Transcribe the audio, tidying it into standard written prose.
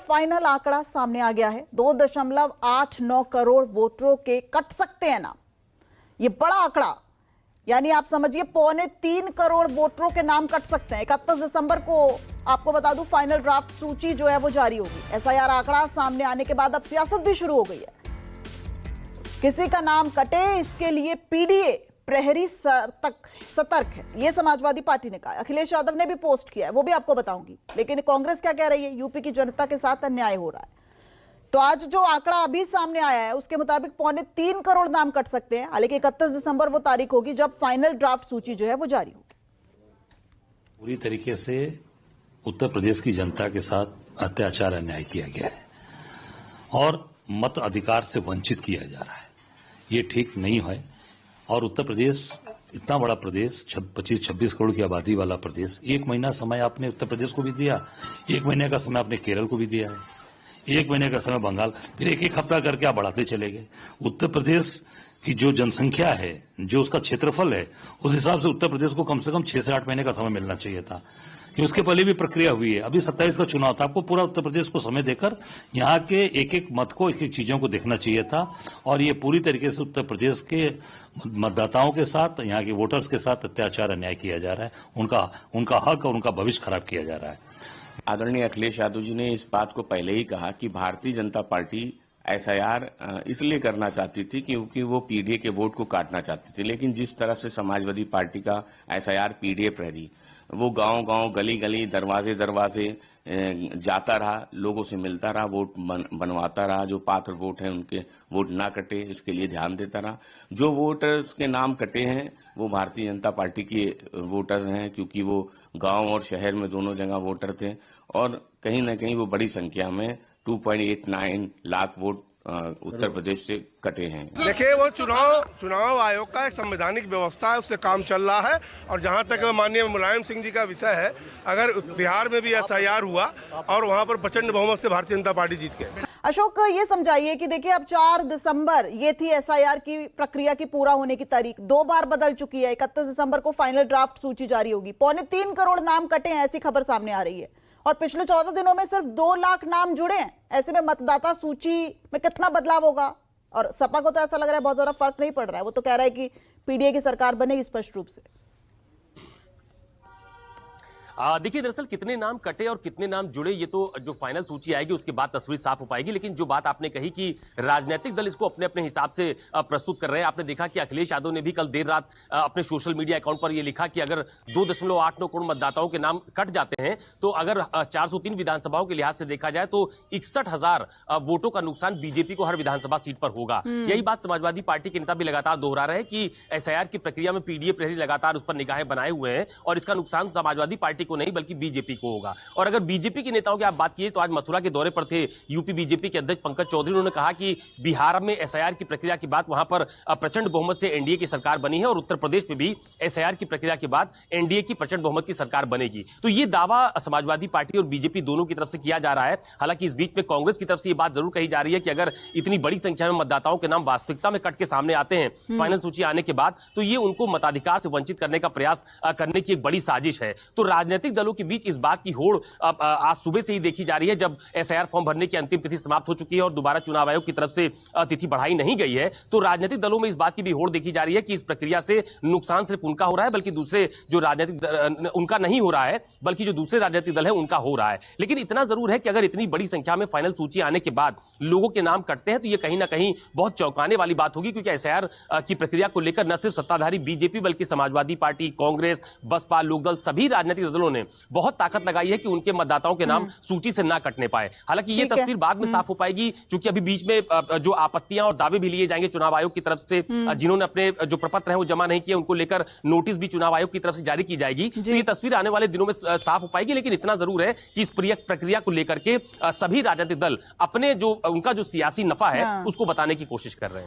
Final आंकड़ा सामने आ गया है। 2.89 करोड़ वोटरों के कट सकते हैं नाम। ये बड़ा आंकड़ा, यानी आप समझिए 2.25 करोड़ वोटरों के नाम कट सकते हैं। 31 दिसंबर को आपको बता दूं फाइनल ड्राफ्ट सूची जो है वो जारी होगी। एसआईआर आंकड़ा सामने आने के बाद अब सियासत भी शुरू हो गई है। किसी का नाम कटे इसके लिए पीडीए प्रहरी सतर्क है, ये समाजवादी पार्टी ने कहा। अखिलेश यादव ने भी पोस्ट किया है, वो भी आपको बताऊंगी। लेकिन कांग्रेस क्या कह रही है? यूपी की जनता के साथ अन्याय हो रहा है। तो आज जो आंकड़ा अभी सामने आया है उसके मुताबिक 2.25 करोड़ नाम कट सकते हैं। हालांकि 31 दिसंबर वो तारीख होगी जब फाइनल ड्राफ्ट सूची जो है वो जारी होगी। पूरी तरीके से उत्तर प्रदेश की जनता के साथ अत्याचार अन्याय किया गया है और मत अधिकार से वंचित किया जा रहा है। ये ठीक नहीं है। और उत्तर प्रदेश इतना बड़ा प्रदेश, 25-26 करोड़ की आबादी वाला प्रदेश, 1 महीना समय आपने उत्तर प्रदेश को भी दिया, 1 महीने का समय आपने केरल को भी दिया है, 1 महीने का समय बंगाल, फिर एक हफ्ता करके आप बढ़ाते चले गए। उत्तर प्रदेश की जो जनसंख्या है, जो उसका क्षेत्रफल है, उस हिसाब से उत्तर प्रदेश को कम से कम 6 से 8 महीने का समय मिलना चाहिए था। उसके पहले भी प्रक्रिया हुई है। अभी 27 का चुनाव था। आपको पूरा उत्तर प्रदेश को समय देकर यहाँ के एक एक मत को, एक एक चीजों को देखना चाहिए था। और ये पूरी तरीके से उत्तर प्रदेश के मतदाताओं के साथ, यहाँ के वोटर्स के साथ अत्याचार अन्याय किया जा रहा है। उनका हक और उनका भविष्य खराब किया जा रहा है। आदरणीय अखिलेश यादव जी ने इस बात को पहले ही कहा कि भारतीय जनता पार्टी एसआईआर इसलिए करना चाहती थी क्योंकि वो पीडीए के वोट को काटना चाहती थी। लेकिन जिस तरह से समाजवादी पार्टी का एसआईआर पीडीए प्रहरी वो गांव-गांव, गली-गली, दरवाजे-दरवाजे जाता रहा, लोगों से मिलता रहा, वोट बनवाता रहा, जो पात्र वोट हैं उनके वोट ना कटे इसके लिए ध्यान देता रहा। जो वोटर्स के नाम कटे हैं वो भारतीय जनता पार्टी के वोटर्स हैं, क्योंकि वो गांव और शहर में दोनों जगह वोटर थे और कहीं न कहीं वो बड़ी संख्या में 2.89 लाख वोट उत्तर प्रदेश से कटे हैं। देखिए, वो चुनाव आयोग का एक संवैधानिक व्यवस्था है, उससे काम चल रहा है। और जहां तक माननीय मुलायम सिंह जी का विषय है, अगर बिहार में भी एसआईआर हुआ और वहां पर प्रचंड बहुमत से भारतीय जनता पार्टी जीत गई। अशोक, ये समझाइए कि देखिए अब 4 दिसंबर ये थी एसआईआर की प्रक्रिया की पूरा होने की तारीख, 2 बार बदल चुकी है। 31 दिसंबर को फाइनल ड्राफ्ट सूची जारी होगी। 2.25 करोड़ नाम कटे हैं, ऐसी खबर सामने आ रही है। और पिछले 14 दिनों में सिर्फ 2 लाख नाम जुड़े हैं। ऐसे में मतदाता सूची में कितना बदलाव होगा? और सपा को तो ऐसा लग रहा है बहुत ज्यादा फर्क नहीं पड़ रहा है। वो तो कह रहा है कि पीडीए की सरकार बनेगी स्पष्ट रूप से। देखिए, दरअसल कितने नाम कटे और कितने नाम जुड़े ये तो जो फाइनल सूची आएगी उसके बाद तस्वीर साफ हो पाएगी। लेकिन जो बात आपने कही कि राजनीतिक दल इसको अपने अपने हिसाब से प्रस्तुत कर रहे हैं, आपने देखा कि अखिलेश यादव ने भी कल देर रात अपने सोशल मीडिया अकाउंट पर यह लिखा कि अगर 2.89 करोड़ मतदाताओं के नाम कट जाते हैं तो अगर 403 विधानसभाओं के लिहाज से देखा जाए तो 61,000 वोटों का नुकसान बीजेपी को हर विधानसभा सीट पर होगा। यही बात समाजवादी पार्टी के नेता भी लगातार दोहरा रहे हैं कि एसआईआर की प्रक्रिया में पीडीए प्रहरी लगातार उस पर निगाहें बनाए हुए हैं और इसका नुकसान समाजवादी पार्टी को नहीं बल्कि बीजेपी को होगा। और अगर बीजेपी के नेताओं की आप बात कीजिए तो आज मथुरा के दौरे पर थे यूपी बीजेपी के अध्यक्ष पंकज चौधरी। उन्होंने कहा कि बिहार में एसआईआर की प्रक्रिया के बाद वहां पर प्रचंड बहुमत से एनडीए की सरकार बनी है और उत्तर प्रदेश में भी एसआईआर की प्रक्रिया के बाद एनडीए की प्रचंड बहुमत की सरकार बनेगी। तो यह दावा समाजवादी पार्टी और बीजेपी दोनों की तरफ से किया जा रहा है। हालांकि इस बीच में कांग्रेस की तरफ से यह बात जरूर कही जा रही है कि अगर इतनी बड़ी संख्या में मतदाताओं के नाम वास्तविकता में कट के सामने आते हैं फाइनल सूची आने के बाद, तो ये उनको मताधिकार से वंचित करने का प्रयास करने की एक बड़ी साजिश है। तो राजनीतिक दलों के बीच इस बात की होड़ आज सुबह से ही देखी जा रही है, जब एसआईआर फॉर्म भरने की अंतिम तिथि समाप्त हो चुकी है और दोबारा चुनाव आयोग की तरफ से तिथि बढ़ाई नहीं गई है। तो राजनीतिक दलों में इस बात की भी होड़ देखी जा रही है कि इस प्रक्रिया से नुकसान सिर्फ उनका हो रहा है, बल्कि दूसरे जो राजनीतिक उनका नहीं हो रहा है, बल्कि जो दूसरे राजनीतिक दल है उनका हो रहा है। लेकिन इतना जरूर है कि अगर इतनी बड़ी संख्या में फाइनल सूची आने के बाद लोगों के नाम कटते हैं तो यह कहीं ना कहीं बहुत चौंकाने वाली बात होगी, क्योंकि एसआईआर की प्रक्रिया को लेकर न सिर्फ सत्ताधारी बीजेपी बल्कि समाजवादी पार्टी, कांग्रेस, बसपा, लोकदल सभी राजनीतिक दलों ने बहुत ताकत लगाई है कि उनके मतदाताओं के नाम सूची से ना कटने पाए। हालांकि ये तस्वीर बाद में साफ हो पाएगी, क्योंकि अभी बीच में जो आपत्तियां और दावे भी लिए जाएंगे चुनाव आयोग की तरफ से, जिन्होंने अपने जो प्रपत्र है वो जमा नहीं किए उनको लेकर नोटिस भी चुनाव आयोग की तरफ से जारी की जाएगी। तो ये तस्वीर आने वाले दिनों में साफ हो पाएगी। लेकिन इतना जरूर है कि इस प्रक्रिया को लेकर के सभी राजनीतिक दल अपने जो उनका जो सियासी नफा है उसको बताने की कोशिश कर रहे हैं।